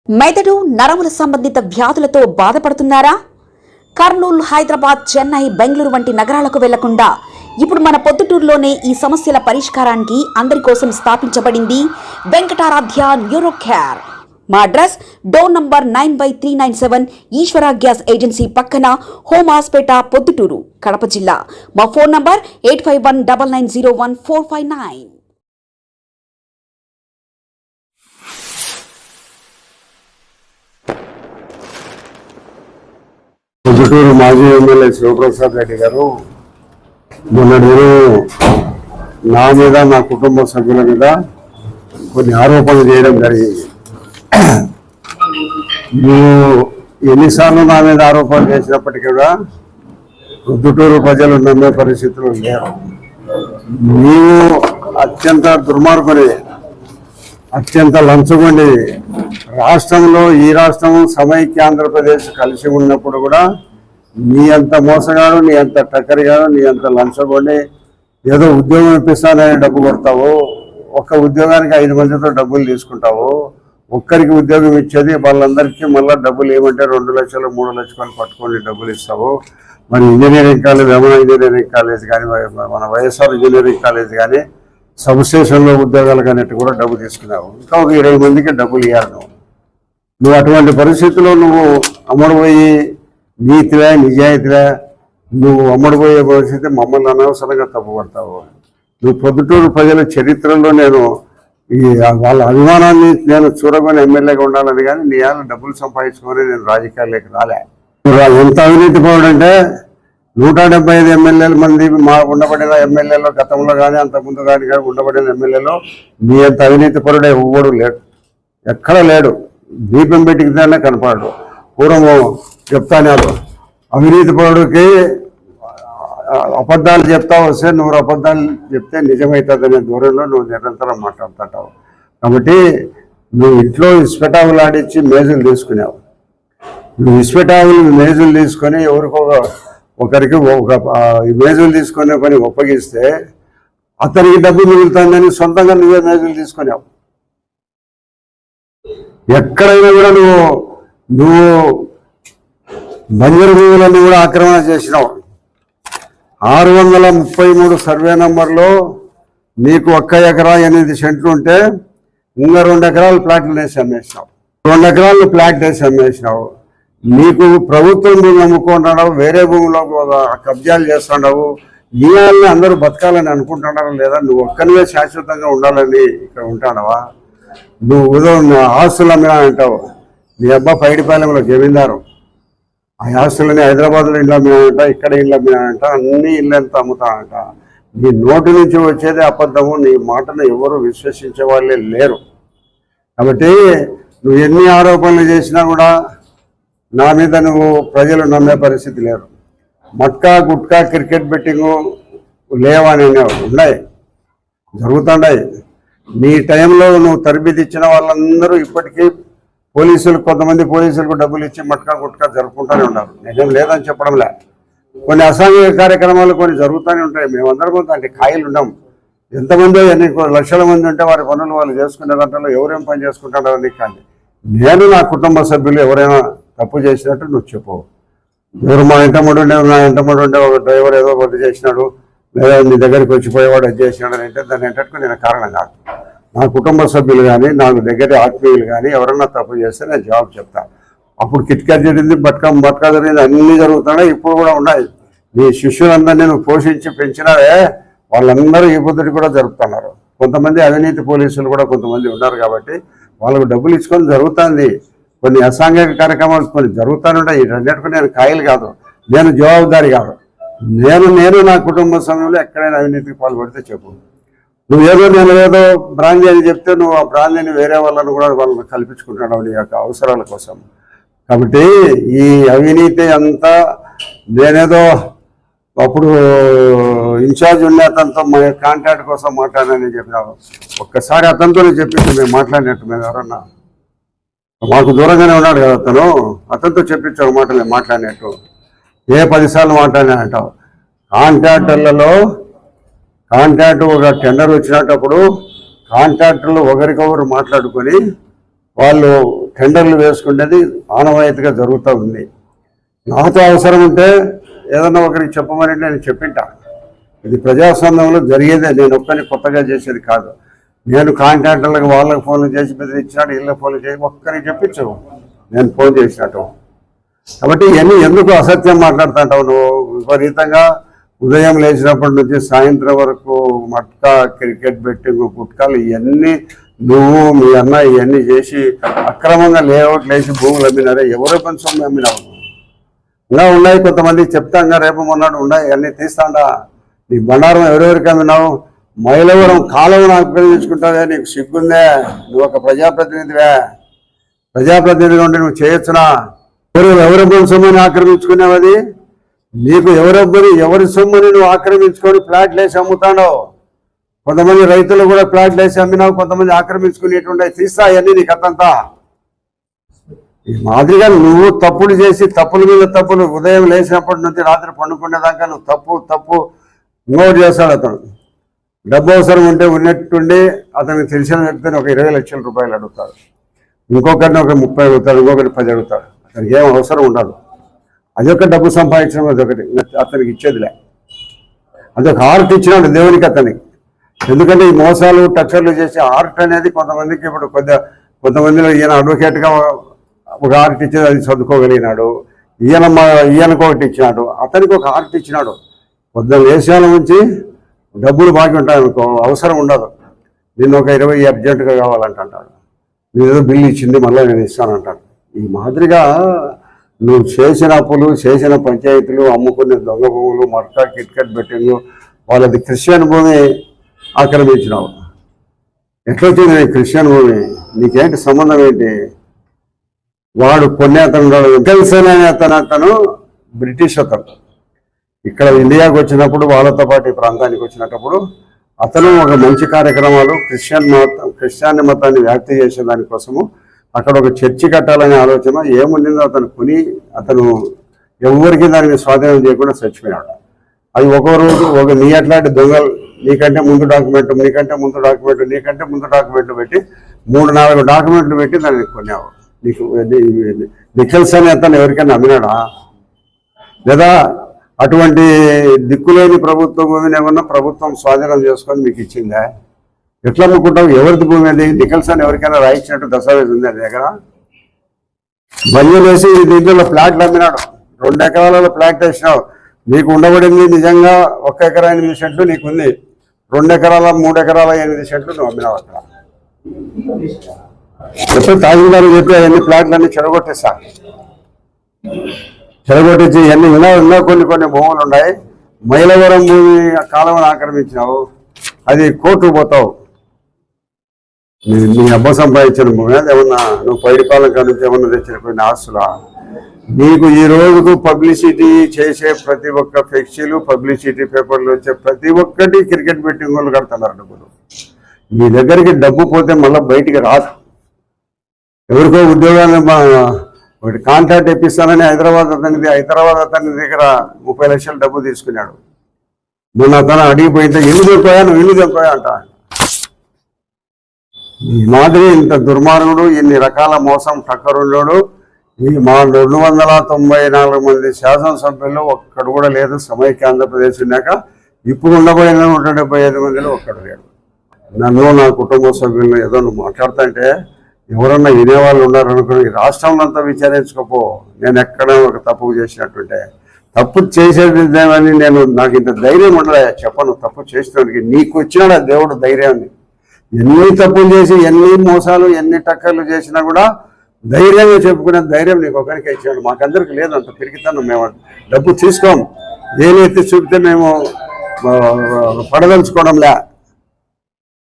మెదడు నరముల సంబంధిత వ్యాధులతో బాధపడుతున్నారా? కర్నూలు, హైదరాబాద్, చెన్నై, బెంగళూరు వంటి నగరాలకు వెళ్లకుండా ఇప్పుడు మన పొద్దుటూరులోనే ఈ సమస్యల పరిష్కారానికి అందరి కోసం స్థాపించబడింది వెంకటారాధ్య న్యూరో కేర్. మా అడ్రస్ డోర్ నంబర్ 9/397 ఈశ్వర గ్యాస్ ఏజెన్సీ పక్కన, హోమ్ హాస్పేట, పొద్దుటూరు, కడప జిల్లా. మా ఫోన్ నంబర్ 8519901459. పొద్దుటూరు మాజీ ఎమ్మెల్యే శివప్రసాద్ రెడ్డి గారు మొన్నటి దినం నా మీద, నా కుటుంబ సభ్యుల మీద కొన్ని ఆరోపణలు చేయడం జరిగింది. మీరు ఎన్నిసార్లు నా మీద ఆరోపణలు చేసినప్పటికీ కూడా పొద్దుటూరు ప్రజలు నమ్మే పరిస్థితులు లేరు. నీవు అత్యంత దుర్మార్గుని, అత్యంత లంచగొండి. రాష్ట్రంలో ఈ రాష్ట్రం సమైక్య ఆంధ్రప్రదేశ్ కలిసి ఉన్నప్పుడు కూడా నీ అంత మోసగాడు, నీ అంత టక్కరిగాడు, నీ అంత లంచగొండి ఏదో ఉద్యోగం ఇప్పిస్తానని డబ్బు కొడతావు. ఒక్క ఉద్యోగానికి 5 మందితో డబ్బులు తీసుకుంటావు. ఒక్కరికి ఉద్యోగం ఇచ్చేది వాళ్ళందరికీ మళ్ళీ డబ్బులు ఏమంటే 2 లక్షలు 3 లక్షలు పట్టుకొని డబ్బులు ఇస్తావు. మరి engineering college, Ramana engineering college కానీ, మన వైఎస్ఆర్ ఇంజనీరింగ్ కాలేజ్ కానీ, సబ్ స్టేషన్లో ఉద్యోగాలు కానీ కూడా డబ్బు తీసుకున్నావు. ఇంకా ఒక 20 మందికి డబ్బులు ఇవ్వాలి. నువ్వు అటువంటి పరిస్థితుల్లో నువ్వు అమ్ముడుపోయి నీతివే, నిజాయితీవే నువ్వు అమ్ముడుపోయే పరిస్థితి మమ్మల్ని అనవసరంగా తప్పుపడతావు. నువ్వు పొద్దుటూరు ప్రజల చరిత్రలో నేను వాళ్ళ అభిమానాన్ని నేను చూరగొని ఎమ్మెల్యేగా ఉండాలని, కానీ నీ యాళ్ళ డబ్బులు సంపాదించుకొని నేను రాజకీయాల్లోకి రాలే. ఎంత అవినీతి పోవడంటే 175 ఎమ్మెల్యేల మంది మా ఉండబడిన ఎమ్మెల్యేలో గతంలో కానీ అంతకుముందు కానీ ఉండబడిన ఎమ్మెల్యేలో నీ అంత అవినీతి పరుడే ఎవ్వడు లేడు, ఎక్కడ లేడు. దీపం పెట్టికితేనే కనపడడు. పూర్వము చెప్తాను, అవినీతి పరుడికి అబద్ధాలు చెప్తా వస్తే 100 అబద్ధాలు చెప్తే నిజమవుతుందనే దూరంలో నువ్వు నిరంతరం మాట్లాడుతుంటావు. కాబట్టి నువ్వు ఇంట్లో ఇసుపెటావులు ఆడించి మేజులు తీసుకున్నావు. నువ్వు ఇసుపెటావులు మేజులు తీసుకొని ఒకరికి మేజులు తీసుకునే పని ఒప్పగిస్తే అతనికి డబ్బు మిగులుతుందని సొంతంగా నువ్వే మేజులు తీసుకున్నావు. ఎక్కడైనా కూడా నువ్వు బంజరు భూములన్నీ కూడా ఆక్రమణ చేసినావు. 633 సర్వే నంబర్లో నీకు 1 ఎకరా 8 సెంట్లు ఉంటే ఇంకా 2 ఎకరాలు ప్లాట్లు వేసి అమ్మేసినావు. 2 ఎకరాలు ప్లాట్ వేసి అమ్మేసినావు. నీకు ప్రభుత్వం భూమి అమ్ముకుంటున్నావు, వేరే భూమిలో కబ్జాలు చేస్తున్నావు. ఈ వాళ్ళని అందరూ బతకాలని అనుకుంటున్నారా లేదా? నువ్వు ఒక్కనివే శాశ్వతంగా ఉండాలని ఇక్కడ ఉంటానవా? నువ్వు ఆస్తులు అమ్మినా అంటావు. నీ అబ్బా పైడిపాలెంలో జమీందారు, ఆ ఆస్తులని హైదరాబాద్లో ఇల్లు అమ్మినానంట, ఇక్కడ ఇల్లు అమ్మినానంట, అన్ని ఇల్లు ఎంత అమ్ముతానంట. నీ నోటి నుంచి వచ్చేదే అబద్ధము. నీ మాటను ఎవరు విశ్వసించే వాళ్ళే లేరు. కాబట్టి నువ్వు ఎన్ని ఆరోపణలు చేసినా కూడా నా మీద నువ్వు ప్రజలు నమ్మే పరిస్థితి లేరు. మట్కా, గుట్కా, క్రికెట్ బెట్టింగు లేవని ఉన్నాయి, జరుగుతున్నాయి. నీ టైంలో నువ్వు తరబిది ఇచ్చిన వాళ్ళందరూ ఇప్పటికీ కొంతమంది పోలీసులకు డబ్బులు ఇచ్చి మట్కా, గుట్కా జరుపుకుంటూనే ఉన్నారు. నిజం లేదని చెప్పడం లే. కొన్ని అసాంఘిక కార్యక్రమాలు కొన్ని జరుగుతూనే ఉంటాయి. మేమందరం అంటే ఖాయిలు ఉండం. ఎంతమంది ఎన్ని లక్షల మంది ఉంటే వారి పనులు వాళ్ళు చేసుకునే దాంట్లో ఎవరేం పని చేసుకుంటారో అని. కానీ నేను, నా కుటుంబ సభ్యులు ఎవరైనా తప్పు చేసినట్టు నువ్వు చెప్పు. ఎవరు మా ఇంటమ్మడు ఉండే ఒక డ్రైవర్ ఏదో ఒకటి చేసినాడు, లేదా నీ దగ్గరికి వచ్చిపోయేవాడు అది చేసినాడు అని అంటే దాన్ని ఏంటంటే నేను కారణం కాదు. నా కుటుంబ సభ్యులు కానీ, నాకు దగ్గర ఆత్మీయులు కానీ ఎవరన్నా తప్పు చేస్తే నేను జవాబు చెప్తాను. అప్పుడు కిట్కాట్ జరిగింది, బట్కా జరిగింది, అన్నీ జరుగుతున్నాయి, ఇప్పుడు కూడా ఉన్నాయి. నీ శిష్యులందరినీ నువ్వు పోషించి పెంచినావే, వాళ్ళందరూ ఈ పొద్దుటి కూడా జరుపుతున్నారు. కొంతమంది అవినీతి పోలీసులు కూడా కొంతమంది ఉన్నారు. కాబట్టి వాళ్ళకు డబ్బులు ఇచ్చుకొని జరుగుతుంది. కొన్ని అసాంఘిక కార్యక్రమాలు కొన్ని జరుగుతానుంటాయి. వీటన్నిటికీ నేను ఖాయిలు కాదు, నేను జవాబుదారి కాదు. నేను నా కుటుంబ సమయంలో ఎక్కడైనా అవినీతికి పాల్పడితే చెప్పు. నేను ఏదో బ్రాందీ అని చెప్తే నువ్వు ఆ బ్రాందీని వేరే వాళ్ళని కూడా వాళ్ళని కల్పించుకుంటున్నావు నీ యొక్క అవసరాల కోసం. కాబట్టి ఈ అవినీతి అంతా నేనేదో అప్పుడు ఇన్ఛార్జ్ ఉండే అతనితో మా కాంట్రాక్ట్ కోసం మాట్లాడానని చెప్పినావు. ఒక్కసారి అతనితోనే చెప్పింది మేము మాట్లాడినట్టు. మేము ఎవరన్నా మాకు దూరంగానే ఉన్నాడు కదా అతనితో చెప్పించావు మాటలు మాట్లాడినట్టు. 10 సార్లు మాట్లాడినానంటావు. కాంట్రాక్ట్ ఒక టెండర్ వచ్చినప్పుడు కాంట్రాక్టర్లు ఒకరికొకరు మాట్లాడుకొని వాళ్ళు టెండర్లు వేసుకునేది ఆనవాయితీగా జరుగుతూ ఉంది. నాతో అవసరం ఉంటే ఏదన్నా ఒకరికి చెప్పమని నేను చెప్పింటా. ఇది ప్రజాస్వామ్యంలో జరిగేదే, నేను ఒక్కరిని కొత్తగా చేసేది కాదు. నేను కాంట్రాక్టర్లకు వాళ్ళకి ఫోన్లు చేసి బెదిరించినాడు, ఇళ్ళకి ఫోన్లు చేసి ఒక్కరికి చెప్పించు నేను ఫోన్ చేసినట్టు. కాబట్టి ఇవన్నీ ఎందుకు అసత్యం మాట్లాడుతుంటావు నువ్వు? విపరీతంగా ఉదయం లేచినప్పటి నుంచి సాయంత్రం వరకు మట్కా, క్రికెట్ బెట్టింగ్, గుట్కాలు ఇవన్నీ నువ్వు మీ అన్న ఇవన్నీ చేసి అక్రమంగా లేఅవుట్లు వేసి భూములు అమ్మినారే. ఎవరో కొంచెం అమ్మినావు? ఇంకా ఉన్నాయి కొంతమంది చెప్తాంగా, రేపు మొన్నడు ఉన్నాయి, ఇవన్నీ తీస్తాండా. నీ బండారం ఎవరెవరికి అమ్మినావు? మైలవరం కాలువను ఆక్రమించుకుంటావే, నీకు సిగ్గుందే? నువ్వు ఒక ప్రజాప్రతినిధివే. ప్రజాప్రతినిధిగా ఉంటే నువ్వు చేయొచ్చునా? ఎవరి సొమ్ముని ఆక్రమించుకునేవి? అది నీకు ఎవరి సొమ్ముని నువ్వు ఆక్రమించుకొని ప్లాట్లు వేసి అమ్ముతాడో. కొంతమంది రైతులు కూడా ప్లాట్లు వేసి అమ్మినావు, కొంతమంది ఆక్రమించుకునేటువంటి తీస్తా అవన్నీ నీ కథంతా. ఈ మాదిరిగా నువ్వు తప్పులు చేసి తప్పుల మీద తప్పులు, ఉదయం లేచినప్పటి నుంచి రాత్రి పండుకునేదాకా నువ్వు తప్పు ఇంకోటి చేస్తాడు. అతను డబ్బు అవసరం ఉంటే ఉన్నట్టుండి అతనికి తెలిసిన వ్యక్తిని ఒక 20 లక్షల రూపాయలు అడుగుతాడు, ఇంకొకరిని ఒక 30 అడుగుతాడు, ఇంకొకటి 10 అడుగుతాడు. అతనికి ఏం అవసరం ఉండదు. అదొక డబ్బు సంపాదించడం, అదొకటి అతనికి ఇచ్చేదిలే. అదొక ఆర్ట్ ఇచ్చినాడు దేవునికి అతనికి. ఎందుకంటే ఈ మోసాలు టచ్చర్లు చేసే ఆర్ట్ అనేది కొంతమందికి ఇప్పుడు కొంతమందిలో ఈయన అడ్వకేట్గా ఒక ఆర్ట్ ఇచ్చేది, అది చదువుకోగలిగినాడు. ఈయనకు ఒకటి ఇచ్చినాడు, అతనికి ఒక ఆర్ట్ ఇచ్చినాడు. పొద్దున్న దేశాల నుంచి డబ్బులు బాగా ఉంటాయి అనుకో, అవసరం ఉండదు. నిన్ను ఒక 20 అర్జెంటుగా కావాలంటాడు, నేను బిల్లు ఇచ్చింది మళ్ళీ నేను ఇస్తానంటాడు. ఈ మాదిరిగా నువ్వు చేసిన అప్పులు, చేసిన పంచాయతీలు, అమ్ముకునే దొంగ భూములు, మట్కా, కిట్కట్ బెట్టింగ్, వాళ్ళది క్రిస్టియన్ భూమి ఆక్రమించినావు. ఎట్లొచ్చింది నీ క్రిస్టియన్ భూమి? నీకేంటి సంబంధం ఏంటి? వాడు కొన్ని అతను బ్రిటిష్ అతను ఇక్కడ ఇండియాకి వచ్చినప్పుడు, వాళ్ళతో పాటు ఈ ప్రాంతానికి వచ్చినప్పుడు అతను ఒక మంచి కార్యక్రమాలు క్రిస్టియన్ మతాన్ని వ్యాప్తి చేసే దానికోసము అక్కడ ఒక చర్చి కట్టాలనే ఆలోచన ఏముండిందో అతను కొని, అతను ఎవరికి దానికి స్వాధీనం చేయకుండా చచ్చిపోయినాడు. అది ఒక రోజు నీ అట్లాంటి దొంగలు నీకంటే ముందు డాక్యుమెంట్ పెట్టి 3-4 డాక్యుమెంట్లు పెట్టి దాన్ని కొన్నావు. నీకు నిఖిల్స్ అని అతను ఎవరికైనా అమ్మినాడా? లేదా అటువంటి దిక్కులేని ప్రభుత్వ భూమిని ఏమన్నా ప్రభుత్వం స్వాధీనం చేసుకొని మీకు ఇచ్చిందా? ఎట్లా అమ్ముకుంటావు? ఎవరిది భూమి అది? నిఖిల్స్ అని ఎవరికైనా రాయించినట్టు దస్తావేజ్ ఉంది అది దగ్గర? బంజు వేసి దీంట్లో ప్లాట్లు అమ్మినాడు. 2 ఎకరాలలో ప్లాట్ వేసినావు. నీకు ఉండబడింది నిజంగా 1 ఎకరా 8 సెంట్లు నీకుంది. 2 ఎకరాల 3 ఎకరాల 8 సెంట్లు నువ్వు అమ్మినావు అక్కడ. ఎప్పుడు తహసీల్దారు చెప్పి అవన్నీ ప్లాట్లన్నీ చెడగొట్టించి ఇవన్నీ ఇలా కొన్ని భూములు ఉన్నాయి. మైలవరం భూమి కాలువను ఆక్రమించినావు, అది కోర్టుకు పోతావు. నీ అబ్బ సంపాదించిన భూమి ఏమన్నా నువ్వు పైడిపాలెం కాడ నుంచి ఏమన్నా తెచ్చిన కొన్ని ఆస్తులా? నీకు ఈ రోజుకు పబ్లిసిటీ చేసే ప్రతి ఒక్క ఫ్లెక్సీలు, పబ్లిసిటీ పేపర్లు వచ్చే ప్రతి ఒక్కటి క్రికెట్ బెట్టింగ్ వాళ్ళు కడుతున్నారు డబ్బులు. నీ దగ్గరికి డబ్బు పోతే మళ్ళీ బయటికి రాదు. ఎవరికో ఉద్యోగాన్ని ఒకటి కాంట్రాక్ట్ ఇప్పిస్తానని హైదరాబాద్ అతని దగ్గర 30 లక్షలు డబ్బు తీసుకున్నాడు. మొన్న అతను అడిగిపోయింటే ఇల్లు దొరికాయా అంట. ఈ మాదిరి ఇంత దుర్మార్గుడు, ఇన్ని రకాల మోసం టక్కరుండోడు ఈ మా 294 మంది శాసనసభ్యులు ఒక్కడు కూడా లేదు. సమైక్య ఆంధ్రప్రదేశ్ ఉన్నాక ఇప్పుడు ఉండబోయిన 175 మందిలో ఒక్కడు లేడు. నన్ను నా కుటుంబ సభ్యులను ఏదో నువ్వు మాట్లాడుతుంటే ఎవరన్నా వినేవాళ్ళు ఉన్నారనుకుని ఈ రాష్ట్రంలో అంతా విచారించుకోపో. నేను ఎక్కడ ఒక తప్పు చేసినట్టుంటే తప్పు చేసేది అని నాకు ఇంత ధైర్యం ఉండలే చెప్పను. తప్పు చేసినోడికి నీకు వచ్చినాడు ఆ దేవుడు ధైర్యాన్ని. ఎన్ని తప్పులు చేసి, ఎన్ని మోసాలు, ఎన్ని టక్కర్లు చేసినా కూడా ధైర్యంగా చెప్పుకునే ధైర్యం నీకు ఒకరికే ఇచ్చాడు. మాకందరికి లేదు అంత పెరిగితాను. మేము డబ్బు తీసుకోం, ఏనైతే చూపితే మేము పడదలుచుకోవడంలే.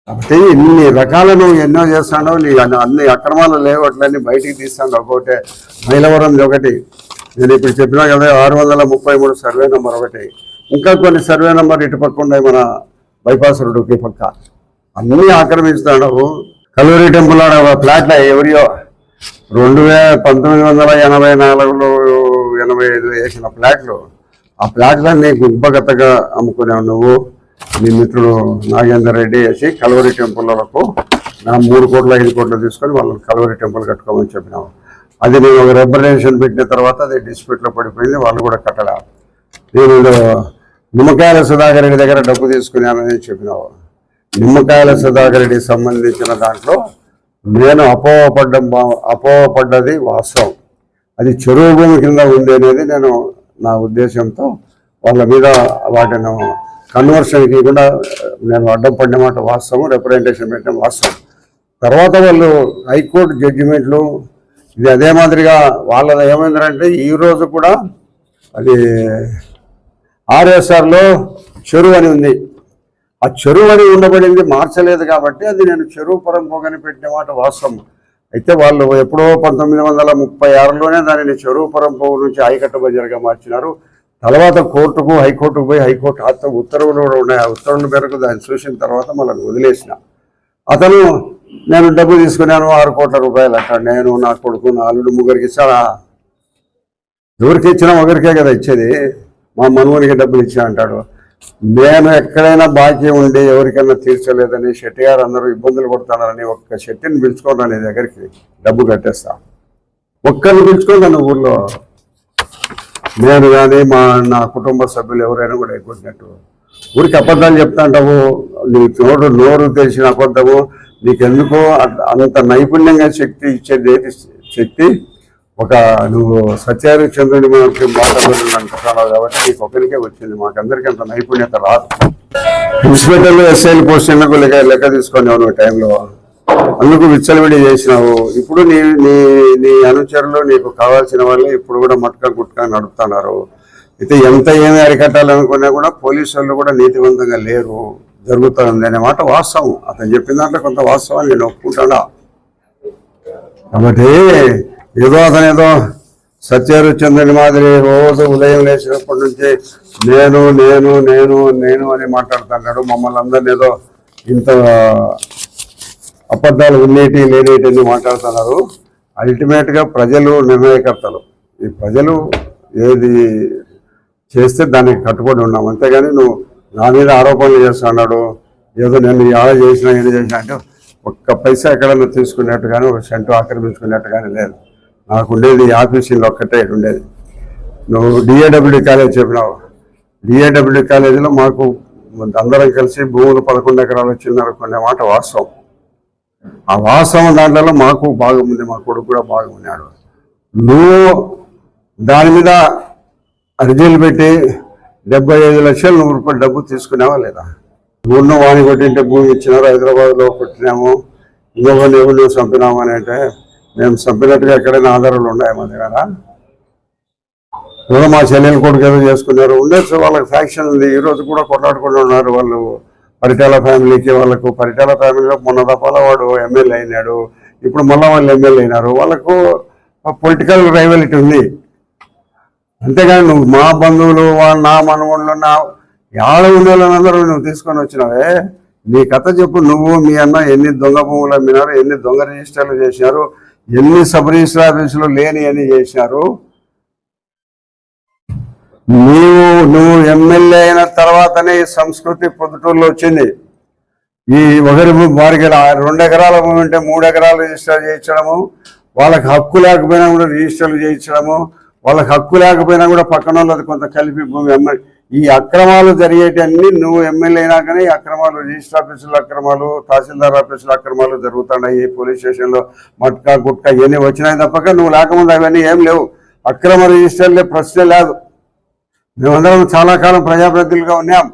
కాబట్టి ఇన్ని రకాలను ఎన్నో చేస్తాడో, నీ అన్ని అక్రమాలు లేవట్లన్నీ బయటికి తీస్తాడు. ఒకటే మైలవరం ఒకటి, నేను ఇప్పుడు చెప్పినా కదా 633 సర్వే నెంబర్ ఒకటి, ఇంకా కొన్ని సర్వే నెంబర్ ఇటు పక్క ఉన్నాయి మన బైపాస్ రోడ్డుకి పక్క, అన్నీ ఆక్రమిస్తాడు. కల్లూరి టెంపుల్ ఫ్లాట్ల ఎవరియో 1984లో 85 వేసిన ఫ్లాట్లు, ఆ ఫ్లాట్లన్నీ గుంపగతగా అమ్ముకునేవు నువ్వు, నీ మిత్రుడు నాగేందర్ రెడ్డి వేసి కల్లూరి టెంపుల్ వరకు నా 3 కోట్లు 5 కోట్లు తీసుకొని వాళ్ళని కల్వరి టెంపుల్ కట్టుకోమని చెప్పినాము. అది నేను ఒక రెప్రజెంటేషన్ పెట్టిన తర్వాత అది డిస్ప్యూట్లో పడిపోయింది, వాళ్ళు కూడా కట్టడా. నేను నిమ్మకాయల సుధాకర్ రెడ్డి దగ్గర డబ్బు తీసుకున్నానని చెప్పినావు. నిమ్మకాయల సుధాకర్ రెడ్డికి సంబంధించిన దాంట్లో నేను అపోహపడ్డది వాస్తవం. అది చెరువు భూమి కింద ఉంది అనేది నేను నా ఉద్దేశంతో వాళ్ళ మీద వాటిని కన్వర్షన్కి కూడా నేను అడ్డం పడిన మాట వాస్తవం, రిప్రజెంటేషన్ పెట్టిన వాస్తవం. తర్వాత వాళ్ళు హైకోర్టు జడ్జిమెంట్లు ఇది అదే మాదిరిగా వాళ్ళది ఏమైందంటే ఈరోజు కూడా అది ఆర్ఎస్ఆర్లో చెరువు అని ఉంది. ఆ చెరువు అని ఉండబడింది మార్చలేదు కాబట్టి అది నేను చెరువు పరంపోగని పెట్టిన మాట వాస్తవం. అయితే వాళ్ళు ఎప్పుడో 1936లోనే దానిని చెరువు పరంపోగు నుంచి ఆయకట్ట బజార్గా మార్చినారు. తర్వాత కోర్టుకు హైకోర్టుకు పోయి హైకోర్టు ఉత్తర్వులు కూడా ఉన్నాయి. ఆ ఉత్తర్వుల మేరకు దాన్ని చూసిన తర్వాత మళ్ళీ వదిలేసిన. అతను నేను డబ్బు తీసుకున్నాను 6 కోట్ల రూపాయలు అంటాడు. నేను నా కొడుకు నా అల్లుడు ముగ్గురికి ఇచ్చాడా? ఎవరికి ఇచ్చినా ఒకరికే కదా ఇచ్చేది. మా మనవునికి డబ్బులు ఇచ్చా అంటాడు. నేను ఎక్కడైనా బాకీ ఉండి ఎవరికైనా తీర్చలేదని శెట్టి గారు అందరూ ఇబ్బందులు పడుతున్నారని ఒక్క శెట్టిని పిలుచుకోండి నీ దగ్గరికి డబ్బు కట్టేస్తా. ఒక్కరిని పిలుచుకోండి నన్ను ఊళ్ళో. నేను కానీ నా కుటుంబ సభ్యులు ఎవరైనా కూడా ఎక్కువట్టు ఊరికి అబద్ధాలు చెప్తా అంటావు. నీ నోరు తెలిసిన అబద్ధము నీకెందుకో అంత నైపుణ్యంగా శక్తి ఇచ్చేది ఏది శక్తి నువ్వు సత్యహరిశ్చంద్రుని మనకి మాట్లాడుతున్నావు కాబట్టి నీకు ఒకరికే వచ్చింది, మాకందరికీ అంత నైపుణ్యత రాదు. ఇన్స్పెక్టర్లు ఎస్ఐల పోస్టులకు లెక్క తీసుకున్నావు నువ్వు టైంలో, అందుకు విచ్చలవిడి చేసినావు. ఇప్పుడు నీ అనుచరులు నీకు కావాల్సిన వాళ్ళు ఇప్పుడు కూడా మట్కా గుట్కా నడుపుతున్నారు. అయితే ఎంత ఏమి అరికట్టాలనుకున్నా కూడా పోలీసు వాళ్ళు కూడా నీతివంతంగా లేరు, జరుగుతుంది అనే మాట వాస్తవం. అతను చెప్పిన దాంట్లో కొంత వాస్తవాన్ని నేను ఒప్పుకుంటాడా. కాబట్టి అతనేదో సత్యహరిశ్చంద్రుని మాదిరి రోజు ఉదయం లేచినప్పటి నుంచి నేను నేను నేను నేను అని మాట్లాడుతున్నాడు. మమ్మల్ని అందరినీ ఏదో ఇంత అబద్ధాలు ఉన్నేటి లేనేటి అని మాట్లాడుతున్నారు. అల్టిమేట్గా ప్రజలు నిర్ణయకర్తలు. ఈ ప్రజలు ఏది చేస్తే దానికి కట్టుబడి ఉన్నాం. అంతేగాని నువ్వు నా మీద ఆరోపణలు చేస్తున్నాడు, ఏదో నేను ఎలా చేసినా ఏది చేసినా అంటే ఒక్క పైసా ఎక్కడన్నా తీసుకున్నట్టు కానీ ఒక సెంటు ఆక్రమించుకున్నట్టు కానీ లేదు. నాకు ఉండేది ఆఫీసులో ఒక్కటే ఉండేది. నువ్వు డిఏడబ్ల్యూడి కాలేజ్ చెప్పినావు. డిఏడబ్ల్యూడి కాలేజీలో మాకు అందరం కలిసి భూములు 11 ఎకరాలు వచ్చిందనుకునే కొనే మాట వాస్తవం. ఆ వాస్తవం దాంట్లో మాకు బాగుంది, మా కొడుకు కూడా బాగున్నాడు. నువ్వు దాని మీద అర్జీలు పెట్టి 75 లక్షలు రూపాయలు డబ్బు తీసుకున్నావా లేదా? ఊరిలో వాణి కొట్టింటే భూమి ఇచ్చినారు, హైదరాబాద్లో కొట్టినాము, ఇంకొకరిని ఎవరు చంపినాము అని అంటే మేము చంపినట్టుగా ఎక్కడైనా ఆధారాలు ఉన్నాయా మా దగ్గర? ఏదో మా చెల్లెలు కొడుకు ఏదో చేసుకున్నారు ఉండొచ్చు, వాళ్ళకి ఫ్యాక్షన్ ఉంది. ఈరోజు కూడా కొట్లాడుకుంటూ ఉన్నారు వాళ్ళు. పరిటాల ఫ్యామిలీకి వాళ్ళకు, పరిటాల ఫ్యామిలీలో మొన్న దఫాల వాడు ఎమ్మెల్యే అయినాడు, ఇప్పుడు మళ్ళీ వాళ్ళు ఎమ్మెల్యే అయినారు. వాళ్ళకు పొలిటికల్ రైవలిటీ ఉంది. అంతేగాని నువ్వు మా బంధువులు నా మనవుళ్ళు నా ఏడ ఉండేళ్ళందరూ నువ్వు తీసుకొని వచ్చినావే. నీ కథ చెప్పు. నువ్వు మీ అన్న ఎన్ని దొంగ భూములు అమ్మినారు, ఎన్ని దొంగ రిజిస్టర్లు చేసినారు, ఎన్ని సబ్ రిజిస్టర్ ఆఫీసులు లేని అని చేసినారు. నువ్వు ఎమ్మెల్యే అయిన తర్వాతనే ఈ సంస్కృతి పొద్దుటూరులో వచ్చింది. ఈ వారికి 2 ఎకరాల భూమి ఉంటే 3 ఎకరాలు రిజిస్టర్ చేయించడము, వాళ్ళకి హక్కు లేకపోయినా కూడా రిజిస్టర్లు చేయించడము, వాళ్ళకి హక్కు లేకపోయినా కూడా పక్కన వాళ్ళది కొంత కలిపి భూమి ఈ అక్రమాలు జరిగేటన్నీ నువ్వు ఎమ్మెల్యే అయినాకనే ఈ అక్రమాలు, రిజిస్టర్ ఆఫీసుల అక్రమాలు, తహసీల్దార్ ఆఫీసుల అక్రమాలు జరుగుతున్నాయి. పోలీస్ స్టేషన్లో మట్కా గుట్కా ఇవన్నీ వచ్చినాయి తప్పక నువ్వు లేకముందు అవన్నీ ఏం లేవు. అక్రమ రిజిస్టర్లే ప్రశ్న లేదు. మేమందరం చాలా కాలం ప్రజాప్రతినిధులుగా ఉన్నాం.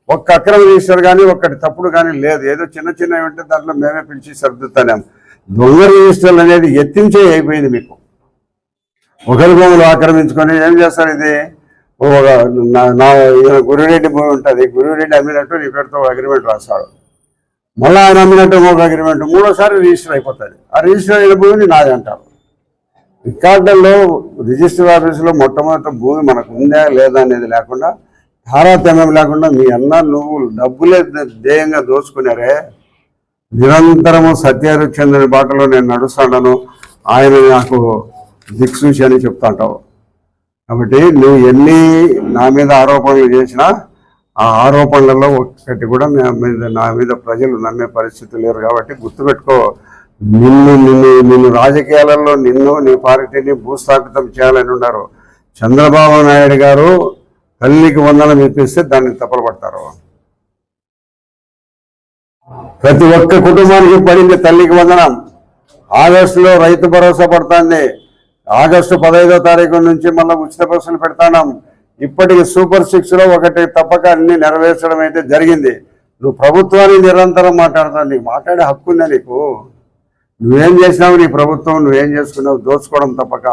ఒక్క అక్రమ రిజిస్టర్ కానీ ఒక్కటి తప్పుడు కానీ లేదు. ఏదో చిన్న చిన్నవి ఉంటే దాంట్లో మేమే పిలిచి సర్దుతాం. దొంగ రిజిస్టర్లు అనేది ఎత్తించే అయిపోయింది మీకు. ఒకరి భూములు ఆక్రమించుకొని ఏం చేస్తారు? ఇది గురురెడ్డి భూమి ఉంటుంది, గురురెడ్డి అమ్మినట్టు నీ పేరుతో అగ్రిమెంట్ రాస్తాడు, మళ్ళీ ఆయన అమ్మినట్టు ఒక అగ్రిమెంట్, 3వసారి రిజిస్టర్ అయిపోతుంది. ఆ రిజిస్టర్ అయిన భూమిని నాది అంటారు. రికార్డుల్లో రిజిస్టర్ ఆఫీసులో మొట్టమొదటి భూమి మనకు ఉందా లేదా అనేది లేకుండా, తారతమ్యం లేకుండా మీ అన్న నువ్వు డబ్బులే ధ్యేయంగా దోచుకున్నారే. నిరంతరము సత్యహరిశ్చంద్రుని బాటలో నేను నడుస్తాను, ఆయన నాకు దిక్సూచి అని చెప్తా ఉంటావు. కాబట్టి నువ్వు ఎన్ని నా మీద ఆరోపణలు చేసినా ఆ ఆరోపణలలో ఒక్కటి కూడా నా మీద ప్రజలు నమ్మే పరిస్థితి లేరు. కాబట్టి గుర్తుపెట్టుకో, నిన్ను రాజకీయాలలో నీ పార్టీని భూస్థాపితం చేయాలని ఉన్నారు. చంద్రబాబు నాయుడు గారు తల్లికి వందనం ఇప్పిస్తే దాన్ని తప్పలపడతారు. ప్రతి ఒక్క కుటుంబానికి పడింది తల్లికి వందనం. ఆగస్టులో రైతు భరోసా పడుతుంది. ఆగస్టు 15వ తారీఖు నుంచి మళ్ళీ ఉచిత బస్సులు పెడతాం. ఇప్పటికి సూపర్ 6లో ఒకటి తప్పక అన్ని నెరవేర్చడం అయితే జరిగింది. నువ్వు ప్రభుత్వాన్ని నిరంతరం మాట్లాడతావు. నీకు మాట్లాడే హక్కు ఉందా నీకు? నువ్వేం చేసినావు? నీ ప్రభుత్వం నువ్వేం చేసుకున్నావు? దోచుకోవడం తప్పక.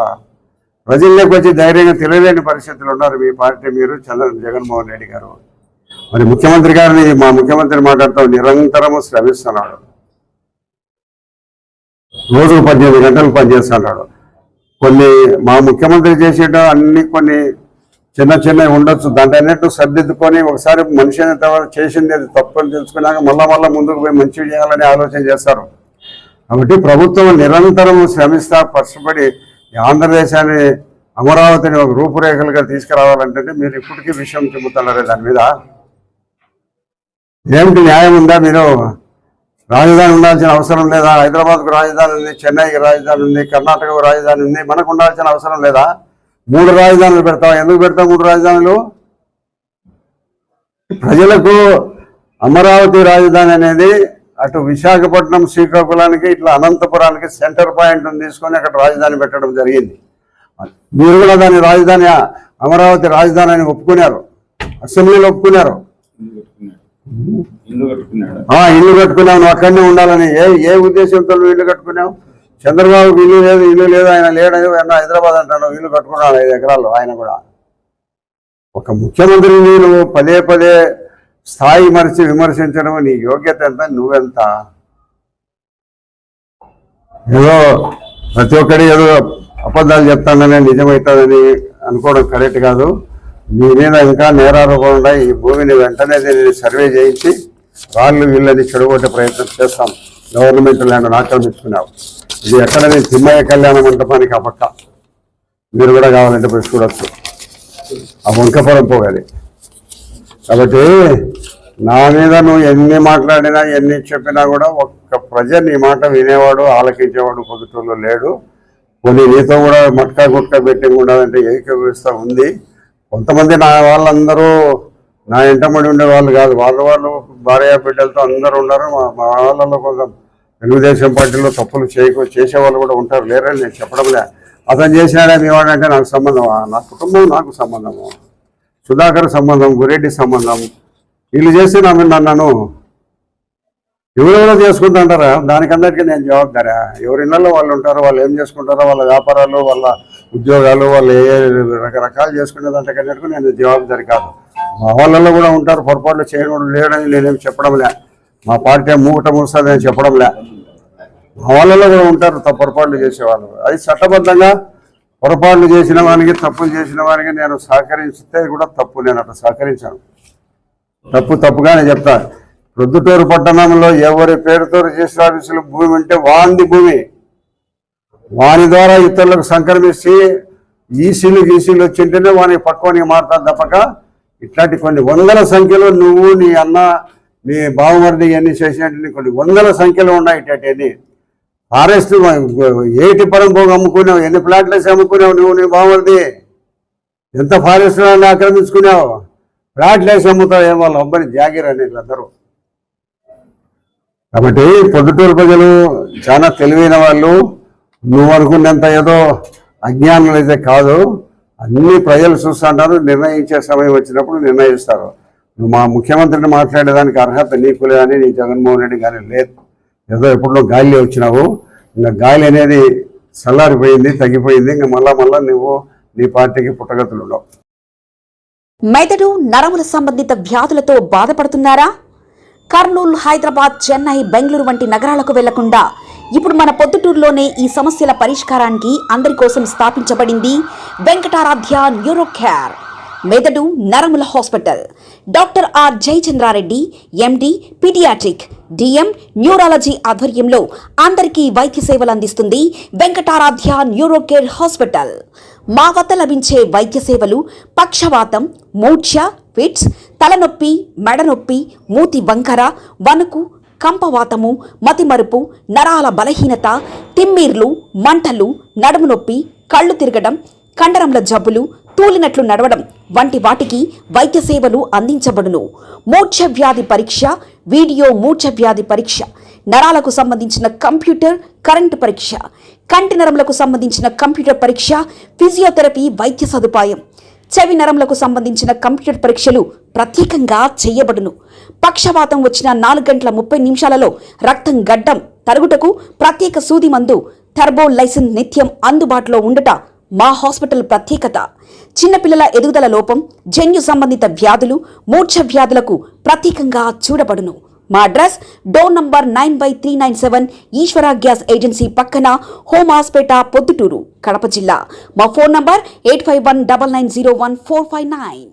ప్రజల్లోకి వచ్చి ధైర్యంగా తెలియలేని పరిస్థితులు ఉన్నారు మీ పార్టీ, మీరు జగన్మోహన్ రెడ్డి గారు. మరి ముఖ్యమంత్రి గారిని, మా ముఖ్యమంత్రి మాట్లాడుతూ నిరంతరము శ్రమిస్తున్నాడు. రోజుకు 18 గంటలు పనిచేస్తున్నాడు. మా ముఖ్యమంత్రి చేసేట అన్ని కొన్ని చిన్న ఉండొచ్చు, దాంట్లో అన్నట్టు సర్దిద్దుకొని ఒకసారి మనిషి చేసింది అది తప్పని తెలుసుకున్నాక మళ్ళా ముందుకు పోయి మంచిగా చేయాలని ఆలోచన చేస్తారు. కాబట్టి ప్రభుత్వం నిరంతరం శ్రమిస్తా కష్టపడి ఆంధ్రదేశాన్ని, అమరావతిని ఒక రూపురేఖలుగా తీసుకురావాలంటే మీరు ఇప్పటికీ విషయం చెబుతున్నారే దాని మీద ఏమిటి న్యాయం ఉందా? మీరు రాజధాని ఉండాల్సిన అవసరం లేదా? హైదరాబాద్కు రాజధాని ఉంది, చెన్నైకి రాజధాని ఉంది, కర్ణాటకకు రాజధాని ఉంది, మనకు ఉండాల్సిన అవసరం లేదా? 3 రాజధానులు పెడతావు. ఎందుకు పెడతావు 3 రాజధానులు? ప్రజలకు అమరావతి రాజధాని అనేది అటు విశాఖపట్నం, శ్రీకాకుళానికి, ఇట్లా అనంతపురానికి సెంటర్ పాయింట్ తీసుకొని అక్కడ రాజధాని పెట్టడం జరిగింది. మీరు కూడా దాని రాజధాని అమరావతి రాజధాని అని ఒప్పుకున్నారు, అసెంబ్లీలో ఒప్పుకున్నారు. ఇల్లు కట్టుకున్నావు, నువ్వు అక్కడనే ఉండాలని. ఏ ఉద్దేశంతో నువ్వు ఇల్లు కట్టుకున్నావు? చంద్రబాబుకి ఇల్లు లేదు, ఆయన లేడు, ఆయన హైదరాబాద్ అంటాడు, ఇల్లు కట్టుకున్నాడు 5 ఎకరాలు. ఆయన కూడా ఒక ముఖ్యమంత్రిని నువ్వు పదే స్థాయి మరిచి విమర్శించడం నీ యోగ్యత ఎంత? నువ్వెంత? ఏదో ప్రతి ఒక్కటి ఏదో అబద్ధాలు చెప్తానని నిజమవుతుందని అనుకోవడం కరెక్ట్ కాదు. నీ మీద ఇంకా నేరారోపణ ఉన్నాయి. ఈ భూమిని వెంటనే దీన్ని సర్వే చేయించి వీళ్ళని చెడగొట్టే ప్రయత్నం చేస్తాం. గవర్నమెంట్ ల్యాండ్ ఆక్రమించుకున్నావు. ఇది ఎక్కడనే తిమ్మయ్య కళ్యాణ మంటపానికి ఆ పక్క, మీరు కూడా కావాలంటే పోయి చూడొచ్చు. ఆ వంకపురం పోగాలి. కాబట్టి నా మీద నువ్వు ఎన్ని మాట్లాడినా ఎన్ని చెప్పినా కూడా ఒక్క ప్రజ నీ మాట వినేవాడు, ఆలకించేవాడు పొద్దుటూరులో లేడు. కొన్ని నీతో కూడా మట్కా గుట్కా బెట్టింగ్ ఉండాలంటే ఏకీభవిస్తూ ఉంది. కొంతమంది నా వాళ్ళందరూ నా ఇంటమడి ఉండే వాళ్ళు కాదు, వాళ్ళు భార్య బిడ్డలతో అందరూ ఉన్నారు. మా వాళ్ళలో కొంత తెలుగుదేశం పార్టీలో తప్పులు చేసేవాళ్ళు కూడా ఉంటారు, లేరని నేను చెప్పడంలే. అతను చేసినాడే మేవాడంటే నాకు సంబంధమా? నా కుటుంబం నాకు సంబంధము, సుధాకర్ సంబంధం, గురెడ్డి సంబంధం. వీళ్ళు చేస్తే నన్ను ఎవరెవరో చేసుకుంటుంటారా? దానికందరికీ నేను జవాబుదారా? ఎవరి ఇళ్లలో వాళ్ళు ఉంటారో, వాళ్ళు ఏం చేసుకుంటారో, వాళ్ళ వ్యాపారాలు, వాళ్ళ ఉద్యోగాలు, వాళ్ళు ఏ రకరకాలు చేసుకునే దాంట్లో నేను జవాబుదారి కాదు. మా వాళ్ళల్లో కూడా ఉంటారు, పొరపాట్లు చేయడం లేడని నేనేమి చెప్పడంలే. మా పార్టీ మూస్తుందని చెప్పడంలే. మా వాళ్ళలో కూడా ఉంటారు పొరపాట్లు చేసేవాళ్ళు. అది చట్టబద్ధంగా పొరపాట్లు చేసిన వానికి, తప్పులు చేసిన వానికి నేను సహకరిస్తే కూడా తప్పు. నేను అట్లా సహకరించాను. తప్పుగా నేను చెప్తాను. ప్రొద్దుటూరు పట్టణంలో ఎవరి పేరుతో రిజిస్టర్ ఆఫీసులు భూమి ఉంటే వాంది భూమి, వాని ద్వారా ఇతరులకు సంక్రమించి ఈసీలు వచ్చింటేనే వాని పక్వానికి మారుతాను తప్పక ఇట్లాంటి కొన్ని వందల సంఖ్యలో నువ్వు, నీ అన్న, మీ బావమరిది ఇవన్నీ చేసినట్టు కొన్ని వందల సంఖ్యలో ఉన్నాయి. ఇట్లాంటివన్నీ ఫారెస్ట్ ఏటి పరం పోగు అమ్ముకున్నావు, ఎన్ని ప్లాట్లు వేసి అమ్ముకున్నావు నువ్వు, నీ బావమరిది ఎంత ఫారెస్ట్ ఆక్రమించుకున్నావు, ప్లాట్లు వేసి అమ్ముతావు. ఏం వాళ్ళు అబ్బాయి జాగిర్ అని వీళ్ళందరూ. కాబట్టి పొద్దుటూరు ప్రజలు చాలా తెలివైన వాళ్ళు. నువ్వు అనుకున్నంత ఏదో అజ్ఞానులు అయితే కాదు. అన్ని ప్రజలు చూస్తుంటారు, నిర్ణయించే సమయం వచ్చినప్పుడు నిర్ణయిస్తారు. నువ్వు మా ముఖ్యమంత్రిని మాట్లాడేదానికి అర్హత నీకు లేదని, నీ జగన్మోహన్ రెడ్డి కానీ లేదు. ఏదో ఎప్పుడో గాలి వచ్చినావు, ఇంకా గాలి అనేది చల్లారిపోయింది, తగ్గిపోయింది. ఇంకా మళ్ళా నువ్వు నీ పార్టీకి పుట్టగతులు ఉండవు. మెదడు నరముల సంబంధిత వ్యాధులతో బాధపడుతున్నారా? కర్నూలు, హైదరాబాద్, చెన్నై, బెంగళూరు వంటి నగరాలకు వెళ్లకుండా ఇప్పుడు మన పొద్దుటూరులోనే ఈ సమస్యల పరిష్కారానికి అందరి కోసం స్థాపించబడింది వెంకటారాధ్య న్యూరో కేర్ మెదడు నరముల hospital. Doctor R Jayachandra Reddy, MD, paediatric, DM, neurology ఆధ్వర్యంలో అందరికీ వైద్య సేవలు అందిస్తుంది వెంకటారాధ్య న్యూరో కేర్ హాస్పిటల్. మా వద్ద లభించే వైద్య సేవలు పక్షవాతం, మూర్ఛ, ఫిట్స్, తలనొప్పి, మెడనొప్పి, మూతి వంకర, వణుకు, కంపవాతము, మతిమరుపు, నరాల బలహీనత, తిమ్మిర్లు, మంటలు, నడుము నొప్పి, కళ్ళు తిరగడం, కండరముల జబ్బులు, తూలినట్లు నడవడం వంటి వాటికి వైద్య సేవలు అందించబడును. మూర్ఛ వ్యాధి పరీక్ష, వీడియో మూర్ఛ వ్యాధి పరీక్ష, నరాలకు సంబంధించిన కంప్యూటర్ కరెంటు పరీక్ష, కంటి నరములకు సంబంధించిన కంప్యూటర్ పరీక్ష, ఫిజియోథెరపీ వైద్య సదుపాయం, చెవి నరములకు సంబంధించిన కంప్యూటర్ పరీక్షలు ప్రత్యేకంగా చేయబడును. పక్షవాతం వచ్చిన 4 గంటల 30 నిమిషాలలో రక్తం గడ్డం తరుగుటకు ప్రత్యేక సూది మందు థర్బోలైసిన్ నిత్యం అందుబాటులో ఉండుట మా హాస్పిటల్ ప్రత్యేకత. చిన్నపిల్లల ఎదుగుదల లోపం, జన్యు సంబంధిత వ్యాధులు, మూర్ఛ వ్యాధులకు ప్రత్యేకంగా చూడబడును. మా అడ్రస్ డోర్ నంబర్ 9/397 ఈశ్వర గ్యాస్ ఏజెన్సీ పక్కన, హోమాస్పేట, పొద్దుటూరు, కడప జిల్లా. మా ఫోన్ నంబర్ 8519901459.